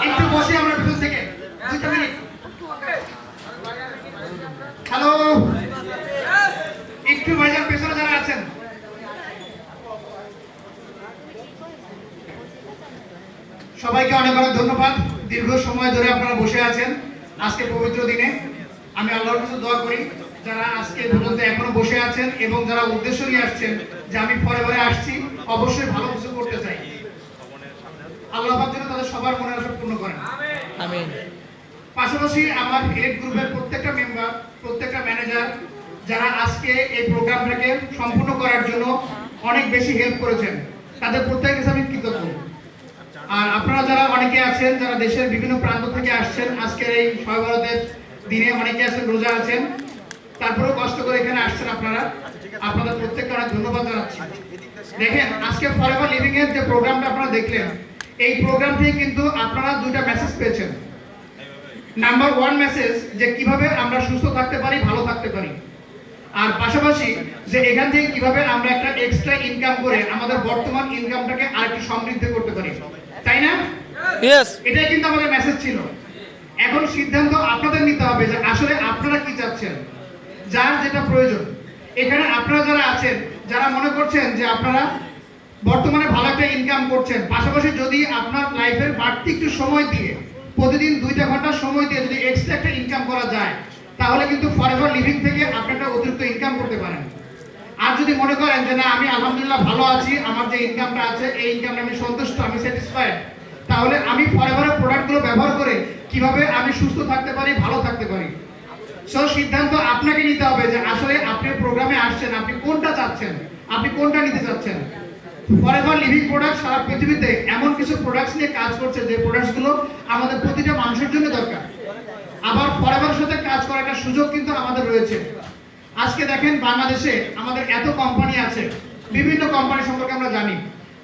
একটু বসে আমরা পিছন থেকে 2 মিনিট। হ্যালো, একটু ভাইজান পেছনে যারা আছেন সবাইকে অনেক অনেক ধন্যবাদ। দীর্ঘ সময় ধরে আপনারা বসে আছেন আজকে পবিত্র দিনে। আমি আল্লাহর কাছে দোয়া করি যারা আজকে পর্যন্ত এখনো বসে আছেন এবং যারা উদ্দেশ্য নিয়ে আসছেন যে আমি পরে আসছি, অবশ্যই ভালো কিছু করতে চাই, আল্লাহ পাক যেন তাদের সবার মনের আশা পূর্ণ করেন। আমিন। পাশাপাশি আমার এলিট গ্রুপের প্রত্যেকটা মেম্বার, প্রত্যেকটা ম্যানেজার যারা আজকে এই প্রোগ্রামটাকে সম্পূর্ণ করার জন্য অনেক বেশি হেল্প করেছেন, তাদের প্রত্যেকের কাছে আমি কৃতজ্ঞ। আর আপনারা যারা অনেকে আছেন যারা দেশের বিভিন্ন প্রান্ত থেকে আসছেন আজকের এই শবে বরাতের দিনে, অনেকে আছেন রোজা আছেন, তারপরেও কষ্ট করে এখানে আসছেন আপনারা, আপনাদের প্রত্যেককে অনেক ধন্যবাদ জানাচ্ছি। দেখেন আজকে ফরএভার লিভিং এর যে প্রোগ্রামটা আপনারা দেখলেন, এই প্রোগ্রাম থেকে কিন্তু আপনারা 2টা মেসেজ পেয়েছেন। নাম্বার 1 মেসেজ যে কিভাবে আমরা সুস্থ থাকতে পারি, ভালো থাকতে পারি, আর পাশাপাশি যে এখান থেকে কিভাবে আমরা একটা এক্সট্রা ইনকাম করে আমাদের বর্তমান ইনকামটাকে আরেকটু সমৃদ্ধ করতে পারি, তাই না? ইয়েস, এটাই কিন্তু আমাদের মেসেজ ছিল। এখন সিদ্ধান্ত আপনাদের নিতে হবে যে আসলে আপনারা কি চাচ্ছেন, যার যেটা প্রয়োজন। এখানে আপনারা যারা আছেন, যারা মনে করছেন যে আপনারা বর্তমানে ভালো একটা ইনকাম করছেন, পাশাপাশি যদি আপনার লাইফের বাড়তি একটু সময় দিয়ে প্রতিদিন 2টা ঘন্টা সময় দিয়ে যদি এক্সট্রা একটা ইনকাম করা যায়, তাহলে কিন্তু ফরএভার লিভিং থেকে আপনি একটা অতিরিক্ত ইনকাম করতে পারেন। আর যদি মনে করেন যে না আমি আলহামদুলিল্লাহ ভালো আছি, আমার যে ইনকামটা আছে এই ইনকামে আমি সন্তুষ্ট, আমি স্যাটিসফাইড, তাহলে আমি ফরএভারের প্রোডাক্টগুলো ব্যবহার করে কিভাবে আমি সুস্থ থাকতে পারি, ভালো থাকতে পারি। সো সিদ্ধান্ত আপনাকে নিতে হবে যে আসলে আপনি প্রোগ্রামে আসছেন, আপনি কোনটা চাচ্ছেন, আপনি কোনটা নিতে চাচ্ছেন। ফরএভার লিভিং প্রোডাক্ট সারা পৃথিবীতে এমন কিছু প্রোডাক্টস নিয়ে কাজ করছে যে প্রোডাক্টসগুলো আমাদের প্রতিটা মানুষের জন্য দরকার। আবার ফরএভারের সাথে কাজ করার একটা সুযোগ কিন্তু আমাদের রয়েছে। আজকে দেখেন বাংলাদেশে আমাদের এত কোম্পানি আছে, বিভিন্ন কোম্পানি সম্পর্কে আমরা জানি,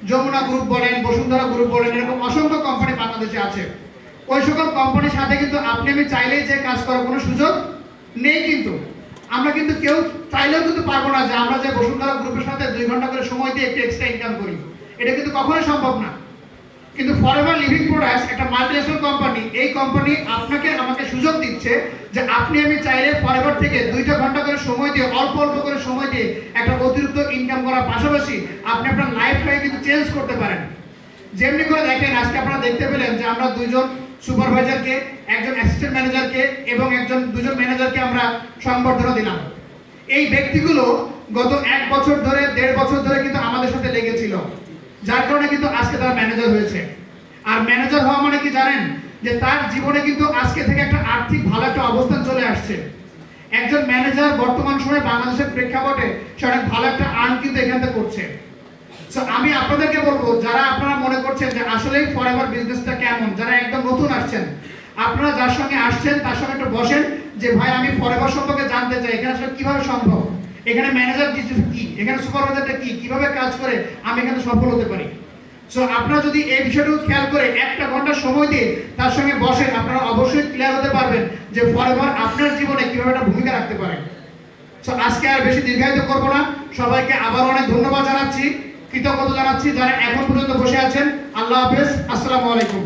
যমুনা গ্রুপ বলেন, বসুন্ধরা গ্রুপ বলেন, এরকম অসংখ্য কোম্পানি বাংলাদেশে আছে। ওই সকল কোম্পানির সাথে কিন্তু আপনি আমি চাইলেই যে কাজ করার কোনো সুযোগ নেই। কিন্তু আমরা কিন্তু কেউ চাইলেও কিন্তু পারবো না যে আমরা যে বসুন্ধরা গ্রুপের সাথে 2 ঘন্টা করে সময় দিয়ে একটু এক্সট্রা ইনকাম করি, এটা কিন্তু কখনোই সম্ভব না। কিন্তু ফরএভার লিভিং প্রোডাক্টস একটা মাল্টিন্যাশনাল কোম্পানি, এই কোম্পানি আপনাকে আমাকে সুযোগ দিচ্ছে যে আপনি আমি চাইলে ফরএভার থেকে 2টা ঘন্টা করে সময় দিয়ে অল্প করে সময় দিয়ে একটা অতিরিক্ত ইনকাম করার পাশাপাশি আপনি আপনার লাইফটাকে কিন্তু চেঞ্জ করতে পারেন। যেমনি করে দেখেন আজকে আপনারা দেখতে পেলেন যে আমরা 2জন সুপারভাইজারকে, একজন অ্যাসিস্ট্যান্ট ম্যানেজারকে এবং 2জন ম্যানেজারকে আমরা সংবর্ধনা দিলাম। এই ব্যক্তিগুলো গত 1 বছর ধরে, 1.5 বছর ধরে কিন্তু আমাদের সাথে লেগেছিল, যার কারণে কিন্তু আজকে তারা ম্যানেজার হয়েছে। আর ম্যানেজার হওয়া মানে কি জানেন, যে তার জীবনে কিন্তু আজকে থেকে একটা আর্থিক ভালো একটা অবস্থান চলে আসছে। একজন ম্যানেজার বর্তমান সময়ে বাংলাদেশের প্রেক্ষাপটে সে অনেক ভালো একটা আর্ন কিন্তু এখান থেকে করছে। সো আমি আপনাদেরকে বলবো, যারা আপনারা মনে করছেন যে আসলেই ফরএভার বিজনেসটা কেমন, যারা একদম নতুন আসছেন, আপনারা যার সঙ্গে আসছেন তার সঙ্গে একটু বসেন যে ভাই আমি ফরএভার সম্পর্কে জানতে চাই, এখানে আসলে কিভাবে সম্ভব, এখানে ম্যানেজার কি, এখানে সুপারভাইজারটা কি, কিভাবে কাজ করে আমি এখানে সফল হতে পারি। সো আপনারা যদি এই বিষয়টুকু খেয়াল করে 1টা ঘন্টা সময় দিয়ে তার সঙ্গে বসেন, আপনারা অবশ্যই ক্লিয়ার হতে পারবেন যে ফরএভার আপনার জীবনে কিভাবে একটা ভূমিকা রাখতে পারে। সো আজকে আর বেশি দীর্ঘায়িত করবো না, সবাইকে আবার অনেক ধন্যবাদ জানাচ্ছি, কৃতজ্ঞতা জানাচ্ছি যারা এখন পর্যন্ত বসে আছেন। আল্লাহ হাফেজ, আসসালামু আলাইকুম।